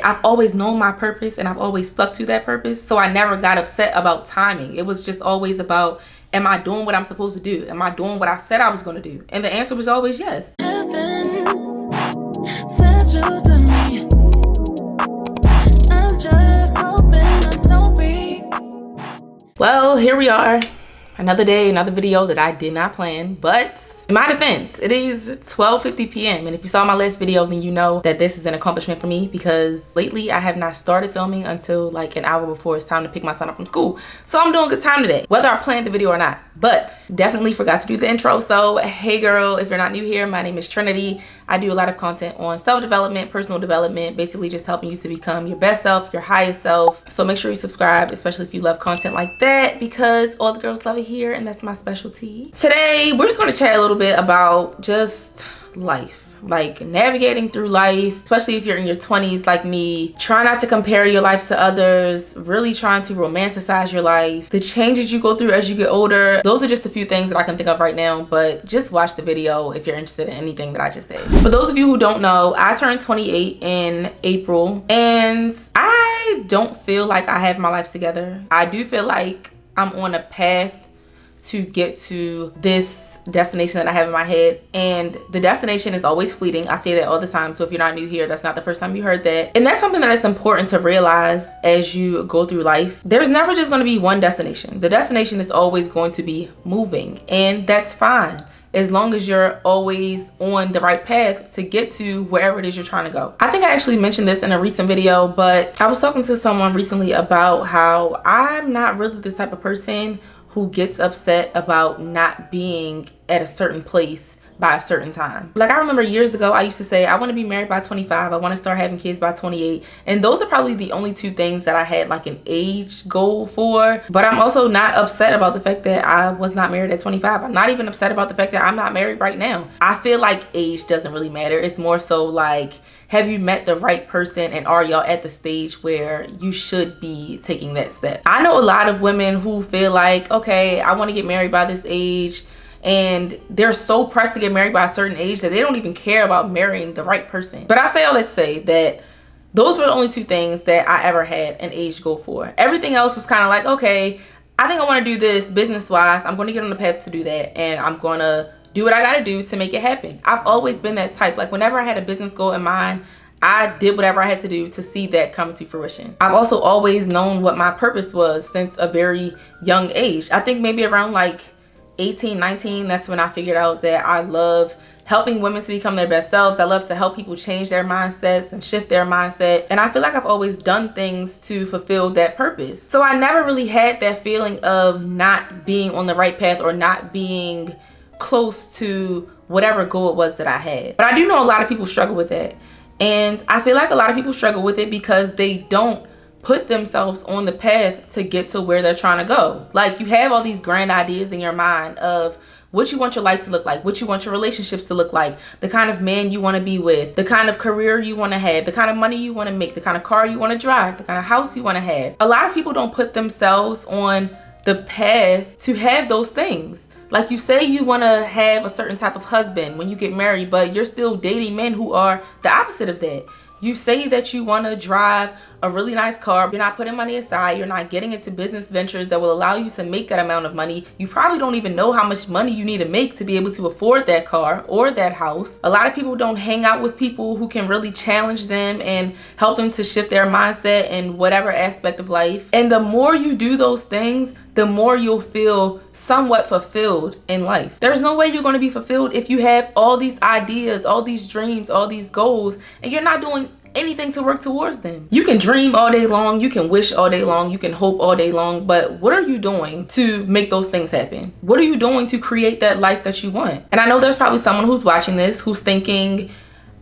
I've always known my purpose and I've always stuck to that purpose. So I never got upset about timing. It was just always about, am I doing what I'm supposed to do? Am I doing what I said I was going to do? And the answer was always yes. Well, here we are. Another day, another video that I did not plan, but in my defense, it is 12:50 p.m. and if you saw my last video, then you know that this is an accomplishment for me because lately I have not started filming until like an hour before it's time to pick my son up from school. So I'm doing good time today, whether I planned the video or not. But definitely forgot to do the intro. So hey girl, if you're not new here, my name is Trinity. I do a lot of content on self-development, personal development, basically just helping you to become your best self, your highest self. So make sure you subscribe, especially if you love content like that, because all the girls love it here and that's my specialty. Today, we're just gonna chat a little bit about just life. Like navigating through life, especially if you're in your 20s like me. Try not to compare your life to others, really trying to romanticize your life, the changes you go through as you get older. Those are just a few things that I can think of right now, but just watch the video if you're interested in anything that I just said. For those of you who don't know, I turned 28 in April and I don't feel like I have my life together. I do feel like I'm on a path to get to this destination that I have in my head, and the destination is always fleeting. I say that all the time, so if you're not new here, that's not the first time you heard that. And that's something that is important to realize as you go through life. There's never just going to be one destination. The destination is always going to be moving, and that's fine as long as you're always on the right path to get to wherever it is you're trying to go. I think I actually mentioned this in a recent video, but I was talking to someone recently about how I'm not really the type of person who gets upset about not being at a certain place by a certain time. Like I remember years ago, I used to say, I want to be married by 25. I want to start having kids by 28. And those are probably the only two things that I had like an age goal for. But I'm also not upset about the fact that I was not married at 25. I'm not even upset about the fact that I'm not married right now. I feel like age doesn't really matter. It's more so like, have you met the right person and are y'all at the stage where you should be taking that step? I know a lot of women who feel like, okay, I want to get married by this age, and they're so pressed to get married by a certain age that they don't even care about marrying the right person. But I say all that to say that those were the only two things that I ever had an age goal for. Everything else was kind of like, okay, I think I want to do this business-wise. I'm going to get on the path to do that, and I'm going to do what I got to do to make it happen. I've always been that type. Like whenever I had a business goal in mind, I did whatever I had to do to see that come to fruition. I've also always known what my purpose was since a very young age. I think maybe around like 18, 19, that's when I figured out that I love helping women to become their best selves. I love to help people change their mindsets and shift their mindset. And I feel like I've always done things to fulfill that purpose. So I never really had that feeling of not being on the right path or not being close to whatever goal it was that I had. But I do know a lot of people struggle with that. And I feel like a lot of people struggle with it because they don't put themselves on the path to get to where they're trying to go. Like you have all these grand ideas in your mind of what you want your life to look like, what you want your relationships to look like, the kind of man you want to be with, the kind of career you want to have, the kind of money you want to make, the kind of car you want to drive, the kind of house you want to have. A lot of people don't put themselves on the path to have those things. Like you say you want to have a certain type of husband when you get married, but you're still dating men who are the opposite of that. You say that you want to drive a really nice car. You're not putting money aside. You're not getting into business ventures that will allow you to make that amount of money. You probably don't even know how much money you need to make to be able to afford that car or that house. A lot of people don't hang out with people who can really challenge them and help them to shift their mindset in whatever aspect of life. And the more you do those things, the more you'll feel somewhat fulfilled in life. There's no way you're going to be fulfilled if you have all these ideas, all these dreams, all these goals, and you're not doing anything to work towards them. You can dream all day long, you can wish all day long, you can hope all day long, but what are you doing to make those things happen? What are you doing to create that life that you want? And I know there's probably someone who's watching this who's thinking,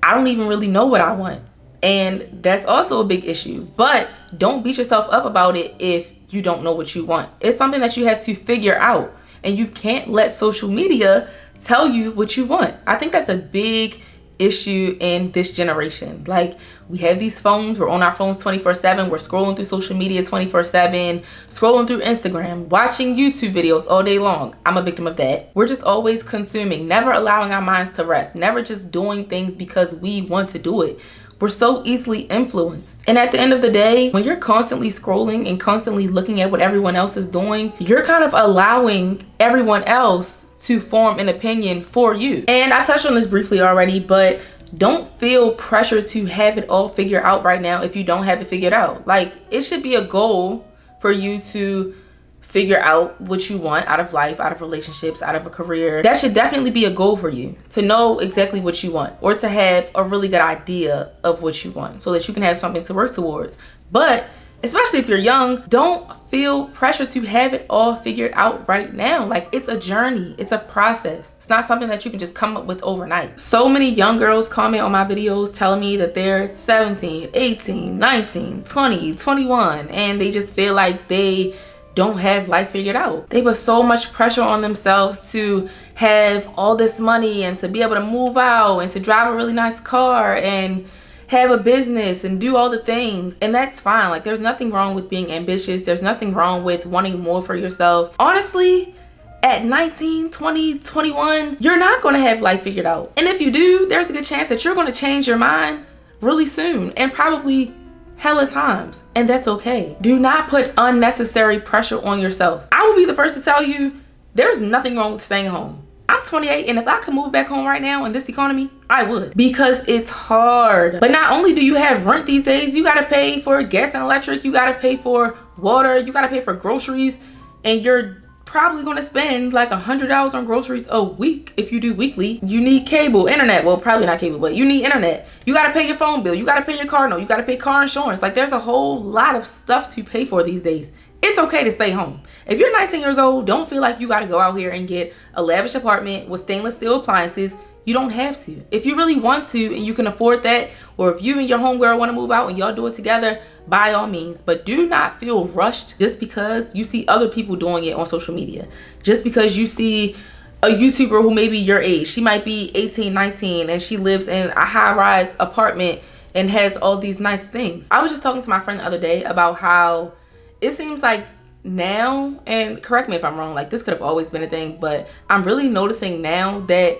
I don't even really know what I want. And that's also a big issue, but don't beat yourself up about it if you don't know what you want. It's something that you have to figure out, and you can't let social media tell you what you want. I think that's a big issue in this generation. Like, we have these phones, we're on our phones 24/7, we're scrolling through social media 24/7, scrolling through Instagram, watching YouTube videos all day long. I'm a victim of that. We're just always consuming, never allowing our minds to rest, never just doing things because we want to do it. we're so easily influenced. And at the end of the day, when you're constantly scrolling and constantly looking at what everyone else is doing, you're kind of allowing everyone else to form an opinion for you. And I touched on this briefly already, but don't feel pressure to have it all figured out right now if you don't have it figured out. Like, it should be a goal for you to figure out what you want out of life, out of relationships, out of a career. That should definitely be a goal for you, to know exactly what you want, or to have a really good idea of what you want so that you can have something to work towards. But especially if you're young, don't feel pressure to have it all figured out right now. Like, it's a journey, it's a process. It's not something that you can just come up with overnight. So many young girls comment on my videos telling me that they're 17, 18, 19, 20, 21, and they just feel like they don't have life figured out. They put so much pressure on themselves to have all this money and to be able to move out and to drive a really nice car and have a business and do all the things. And that's fine. Like, there's nothing wrong with being ambitious. There's nothing wrong with wanting more for yourself. Honestly, at 19, 20, 21, you're not going to have life figured out. And if you do, there's a good chance that you're going to change your mind really soon, and probably hella times, and that's okay. Do not put unnecessary pressure on yourself. I will be the first to tell you, there's nothing wrong with staying home. I'm 28, and if I could move back home right now in this economy, I would, because it's hard. But not only do you have rent these days, you gotta pay for gas and electric, you gotta pay for water, you gotta pay for groceries, and you're probably gonna spend like $100 on groceries a week if you do weekly. You need cable, internet. Well, probably not cable, but you need internet. You gotta pay your phone bill. You gotta pay your car note. You gotta pay car insurance. Like, there's a whole lot of stuff to pay for these days. It's okay to stay home. If you're 19 years old, don't feel like you gotta go out here and get a lavish apartment with stainless steel appliances. You don't have to. If you really want to and you can afford that, or if you and your homegirl want to move out and y'all do it together, by all means. But do not feel rushed just because you see other people doing it on social media. Just because you see a YouTuber who may be your age, she might be 18, 19, and she lives in a high-rise apartment and has all these nice things. I was just talking to my friend the other day about how it seems like now, and correct me if I'm wrong, like, this could have always been a thing, but I'm really noticing now that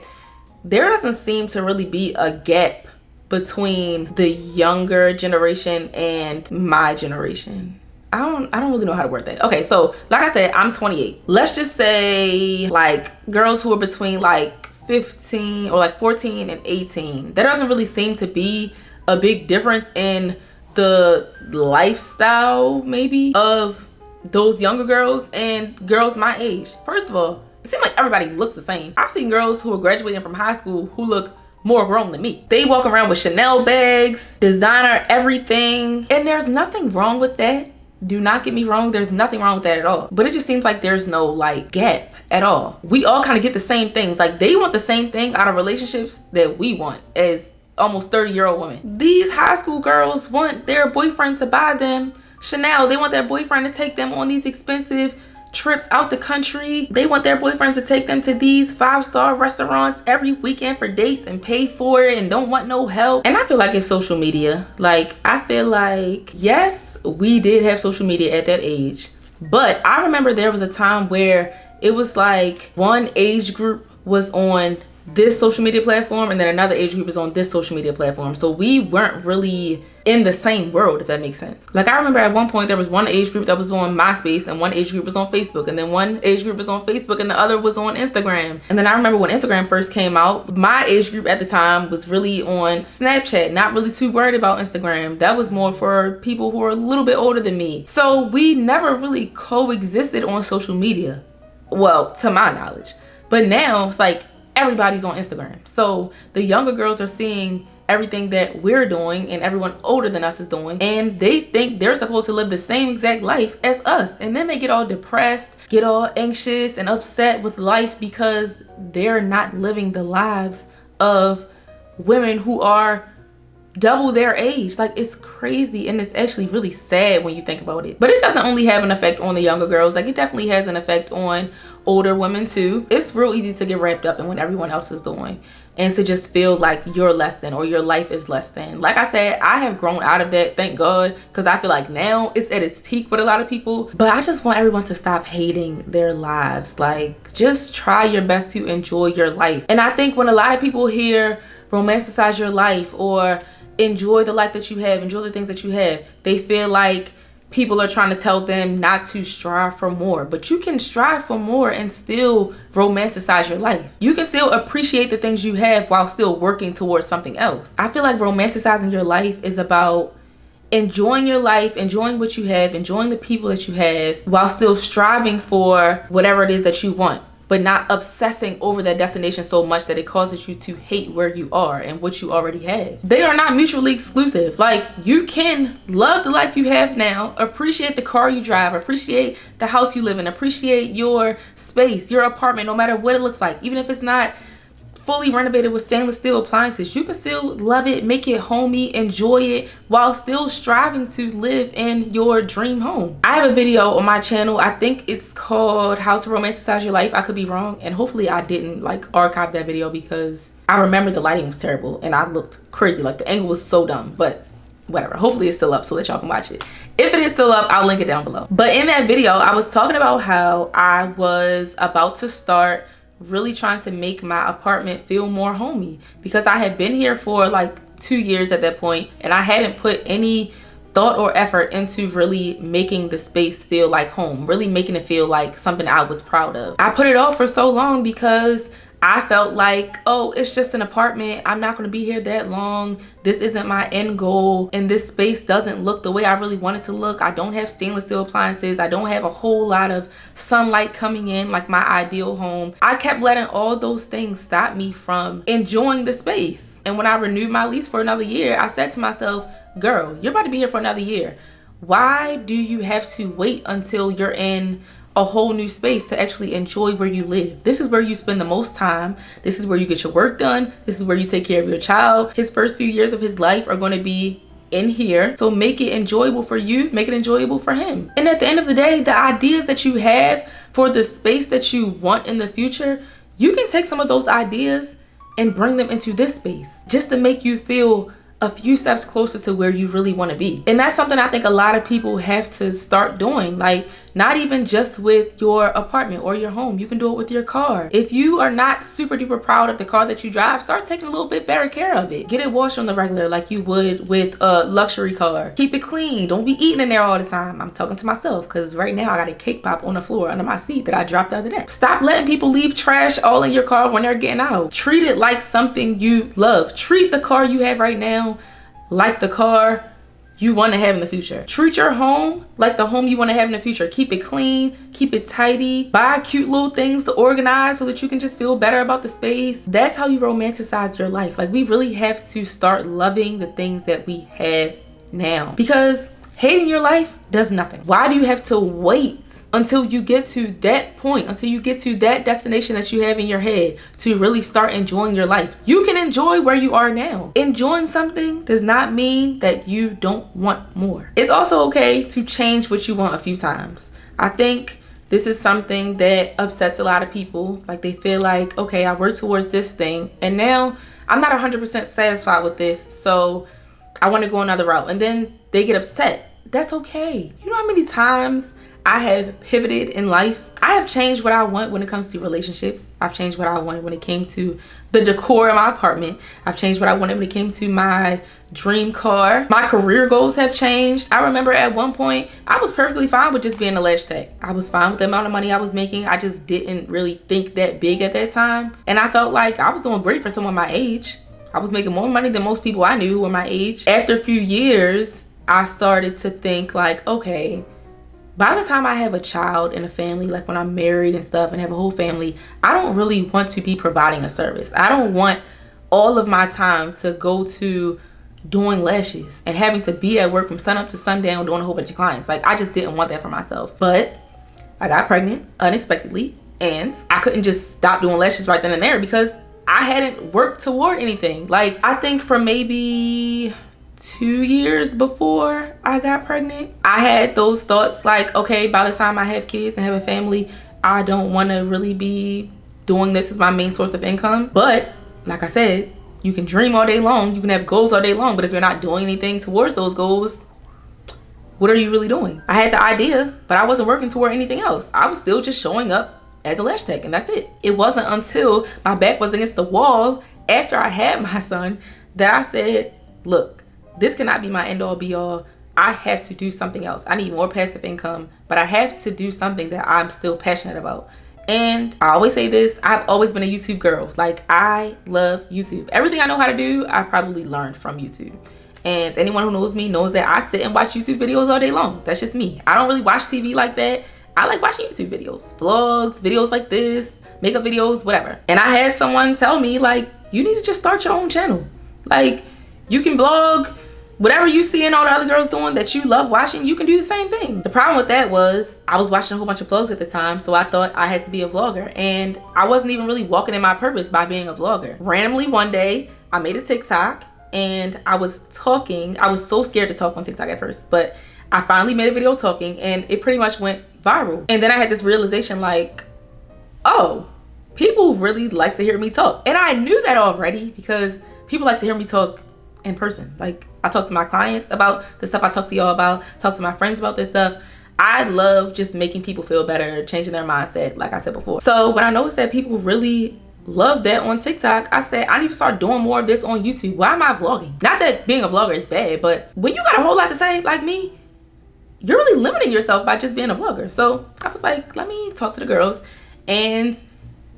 there doesn't seem to really be a gap between the younger generation and my generation. I don't really know how to word that. Okay, so like I said, I'm 28. Let's just say like girls who are between like 15 or like 14 and 18. There doesn't really seem to be a big difference in the lifestyle maybe of those younger girls and girls my age. First of all, it seems like everybody looks the same. I've seen girls who are graduating from high school who look more grown than me. They walk around with Chanel bags, designer everything, and there's nothing wrong with that. Do not get me wrong, there's nothing wrong with that at all. But it just seems like there's no like gap at all. We all kind of get the same things. Like, they want the same thing out of relationships that we want as almost 30-year-old women. These high school girls want their boyfriend to buy them Chanel. They want their boyfriend to take them on these expensive trips out the country. They want their boyfriends to take them to these 5-star restaurants every weekend for dates and pay for it and don't want no help. And I feel like it's social media. Like, I feel like, yes, we did have social media at that age, but I remember there was a time where it was like one age group was on this social media platform and then another age group is on this social media platform. So we weren't really in the same world, if that makes sense. Like, I remember at one point there was one age group that was on MySpace and one age group was on Facebook, and then one age group was on Facebook and the other was on Instagram. And then I remember when Instagram first came out, my age group at the time was really on Snapchat, not really too worried about Instagram. That was more for people who are a little bit older than me. So we never really coexisted on social media, well, to my knowledge. But now it's like everybody's on Instagram. So the younger girls are seeing everything that we're doing and everyone older than us is doing, and they think they're supposed to live the same exact life as us. And then they get all depressed, get all anxious and upset with life because they're not living the lives of women who are double their age. Like, it's crazy, and it's actually really sad when you think about it. But it doesn't only have an effect on the younger girls. Like, it definitely has an effect on older women too. It's real easy to get wrapped up in what everyone else is doing and to just feel like you're less than or your life is less than. Like I said, I have grown out of that, thank God, because I feel like now it's at its peak with a lot of people. But I just want everyone to stop hating their lives. Like, just try your best to enjoy your life. And I think when a lot of people hear romanticize your life, or enjoy the life that you have, enjoy the things that you have. They feel like people are trying to tell them not to strive for more, but you can strive for more and still romanticize your life. You can still appreciate the things you have while still working towards something else. I feel like romanticizing your life is about enjoying your life, enjoying what you have, enjoying the people that you have, while still striving for whatever it is that you want, but not obsessing over that destination so much that it causes you to hate where you are and what you already have. They are not mutually exclusive. Like, you can love the life you have now, appreciate the car you drive, appreciate the house you live in, appreciate your space, your apartment, no matter what it looks like. Even if it's not fully renovated with stainless steel appliances, you can still love it, make it homey, enjoy it, while still striving to live in your dream home. I have a video on my channel. I think it's called How to Romanticize Your Life. I could be wrong, and hopefully I didn't like archive that video because I remember the lighting was terrible and I looked crazy. Like, the angle was so dumb, but whatever. Hopefully it's still up so that y'all can watch it. If it is still up, I'll link it down below. But in that video, I was talking about how I was about to start really trying to make my apartment feel more homey, because I had been here for like 2 years at that point, and I hadn't put any thought or effort into really making the space feel like home, really making it feel like something I was proud of. I put it off for so long because I felt like, oh, it's just an apartment. I'm not going to be here that long. This isn't my end goal. And this space doesn't look the way I really want it to look. I don't have stainless steel appliances. I don't have a whole lot of sunlight coming in like my ideal home. I kept letting all those things stop me from enjoying the space. And when I renewed my lease for another year, I said to myself, girl, you're about to be here for another year. Why do you have to wait until you're in a whole new space to actually enjoy where you live? This is where you spend the most time. This is where you get your work done. This is where you take care of your child. His first few years of his life are going to be in here. So make it enjoyable for you, make it enjoyable for him. And at the end of the day, the ideas that you have for the space that you want in the future, you can take some of those ideas and bring them into this space just to make you feel a few steps closer to where you really want to be. And that's something I think a lot of people have to start doing. Like, not even just with your apartment or your home. You can do it with your car. If you are not super duper proud of the car that you drive, start taking a little bit better care of it. Get it washed on the regular like you would with a luxury car. Keep it clean. Don't be eating in there all the time. I'm talking to myself because right now I got a cake pop on the floor under my seat that I dropped the other day. Stop letting people leave trash all in your car when they're getting out. Treat it like something you love. Treat the car you have right now like the car you want to have in the future. Treat your home like the home you want to have in the future. Keep it clean, keep it tidy, buy cute little things to organize so that you can just feel better about the space. That's how you romanticize your life. Like, we really have to start loving the things that we have now, because hating your life does nothing. Why do you have to wait until you get to that point, until you get to that destination that you have in your head to really start enjoying your life? You can enjoy where you are now. Enjoying something does not mean that you don't want more. It's also okay to change what you want a few times. I think this is something that upsets a lot of people. Like, they feel like, okay, I worked towards this thing and now I'm not 100% satisfied with this, so I want to go another route. And then they get upset. That's okay. You know how many times I have pivoted in life? I have changed what I want when it comes to relationships. I've changed what I wanted when it came to the decor in my apartment. I've changed what I wanted when it came to my dream car. My career goals have changed. I remember at one point, I was perfectly fine with just being a lash tech. I was fine with the amount of money I was making. I just didn't really think that big at that time. And I felt like I was doing great for someone my age. I was making more money than most people I knew who were my age. After a few years, I started to think like, okay, by the time I have a child and a family, like when I'm married and stuff and have a whole family, I don't really want to be providing a service. I don't want all of my time to go to doing lashes and having to be at work from sun up to sundown doing a whole bunch of clients. Like, I just didn't want that for myself. But I got pregnant unexpectedly and I couldn't just stop doing lashes right then and there because I hadn't worked toward anything. Like, I think for maybe 2 years before I got pregnant, I had those thoughts like, okay, by the time I have kids and have a family, I don't want to really be doing this as my main source of income. But like I said, you can dream all day long, you can have goals all day long, but if you're not doing anything towards those goals, what are you really doing? I had the idea, but I wasn't working toward anything else. I was still just showing up as a lash tech and that's it. It wasn't until my back was against the wall after I had my son that I said, look, this cannot be my end all be all. I have to do something else. I need more passive income, but I have to do something that I'm still passionate about. And I always say this, I've always been a YouTube girl. Like, I love YouTube. Everything I know how to do, I probably learned from YouTube. And anyone who knows me knows that I sit and watch YouTube videos all day long. That's just me. I don't really watch TV like that. I like watching YouTube videos, vlogs, videos like this, makeup videos, whatever. And I had someone tell me, like, you need to just start your own channel. Like, you can vlog, whatever you see and all the other girls doing that you love watching, you can do the same thing. The problem with that was I was watching a whole bunch of vlogs at the time, so I thought I had to be a vlogger, and I wasn't even really walking in my purpose by being a vlogger. Randomly one day, I made a TikTok and I was talking. I was so scared to talk on TikTok at first, but I finally made a video talking and it pretty much went viral. And then I had this realization, like, oh, people really like to hear me talk. And I knew that already because people like to hear me talk in person. Like, I talk to my clients about the stuff I talk to y'all about, talk to my friends about this stuff. I love just making people feel better, changing their mindset, like I said before. So when I noticed that people really love that on TikTok, I said I need to start doing more of this on YouTube. Why am I vlogging? Not that being a vlogger is bad, but when you got a whole lot to say like me, you're really limiting yourself by just being a vlogger. So I was like, let me talk to the girls, and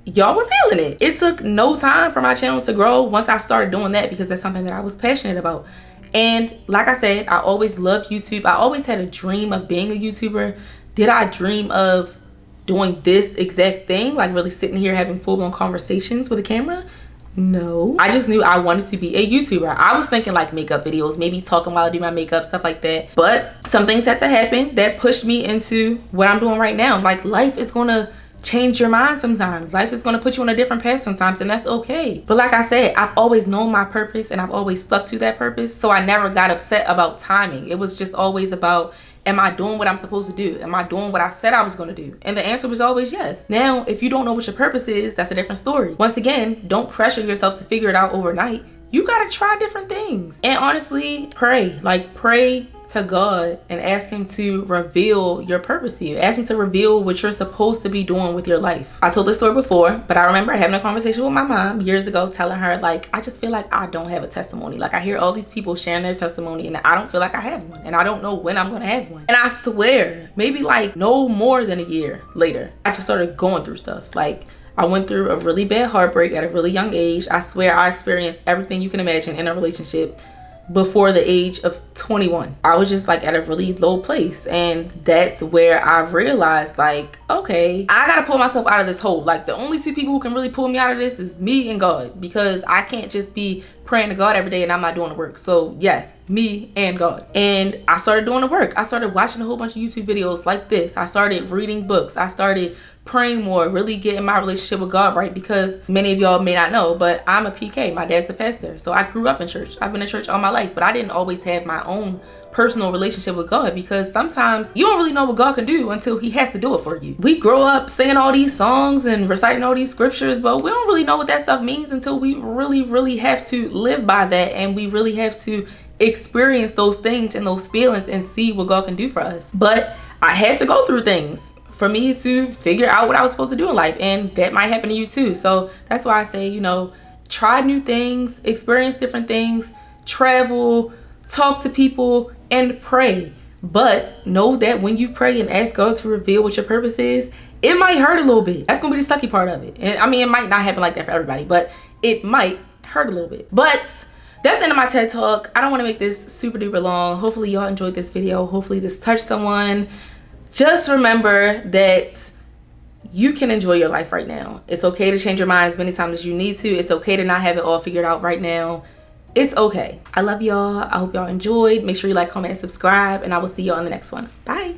y'all were feeling it. It took no time for my channel to grow once I started doing that, because that's something that I was passionate about. And like I said, I always loved YouTube. I always had a dream of being a YouTuber. Did I dream of doing this exact thing, like really sitting here having full-blown conversations with a camera? No. I just knew I wanted to be a YouTuber. I was thinking like makeup videos, maybe talking while I do my makeup, stuff like that. But some things had to happen that pushed me into what I'm doing right now. Like, life is gonna change your mind sometimes. Life is gonna put you on a different path sometimes, and that's okay. But like I said, I've always known my purpose and I've always stuck to that purpose. So I never got upset about timing. It was just always about, am I doing what I'm supposed to do? Am I doing what I said I was going to do? And the answer was always yes. Now, if you don't know what your purpose is, that's a different story. Once again, don't pressure yourself to figure it out overnight. You got to try different things. And honestly, pray. Like, pray to God and ask him to reveal your purpose to you. Ask him to reveal what you're supposed to be doing with your life. I told this story before, but I remember having a conversation with my mom years ago, telling her, like, I just feel like I don't have a testimony. Like, I hear all these people sharing their testimony and I don't feel like I have one, and I don't know when I'm gonna have one. And I swear, maybe like no more than a year later, I just started going through stuff. Like, I went through a really bad heartbreak at a really young age. I swear I experienced everything you can imagine in a relationship before the age of 21. I was just like at a really low place, and that's where I realized, like, okay, I gotta pull myself out of this hole. Like, the only two people who can really pull me out of this is me and God, because I can't just be praying to God every day and I'm not doing the work. So yes, me and God. And I started doing the work. I started watching a whole bunch of YouTube videos like this. I started reading books. I started praying more, really getting my relationship with God right, because many of y'all may not know, but I'm a PK. My dad's a pastor. So I grew up in church. I've been in church all my life, but I didn't always have my own personal relationship with God, because sometimes you don't really know what God can do until he has to do it for you. We grow up singing all these songs and reciting all these scriptures, but we don't really know what that stuff means until we really have to live by that, and we really have to experience those things and those feelings and see what God can do for us. But I had to go through things for me to figure out what I was supposed to do in life, and that might happen to you too. So that's why I say, you know, try new things, experience different things, travel, talk to people, and pray. But know that when you pray and ask God to reveal what your purpose is, it might hurt a little bit. That's gonna be the sucky part of it. And I mean, it might not happen like that for everybody, but it might hurt a little bit. But that's the end of my TED Talk. I don't want to make this super duper long. Hopefully y'all enjoyed this video. Hopefully this touched someone. Just remember that you can enjoy your life right now. It's okay to change your mind as many times as you need to. It's okay to not have it all figured out right now. It's okay. I love y'all. I hope y'all enjoyed. Make sure you like, comment, and subscribe, and I will see y'all in the next one. Bye.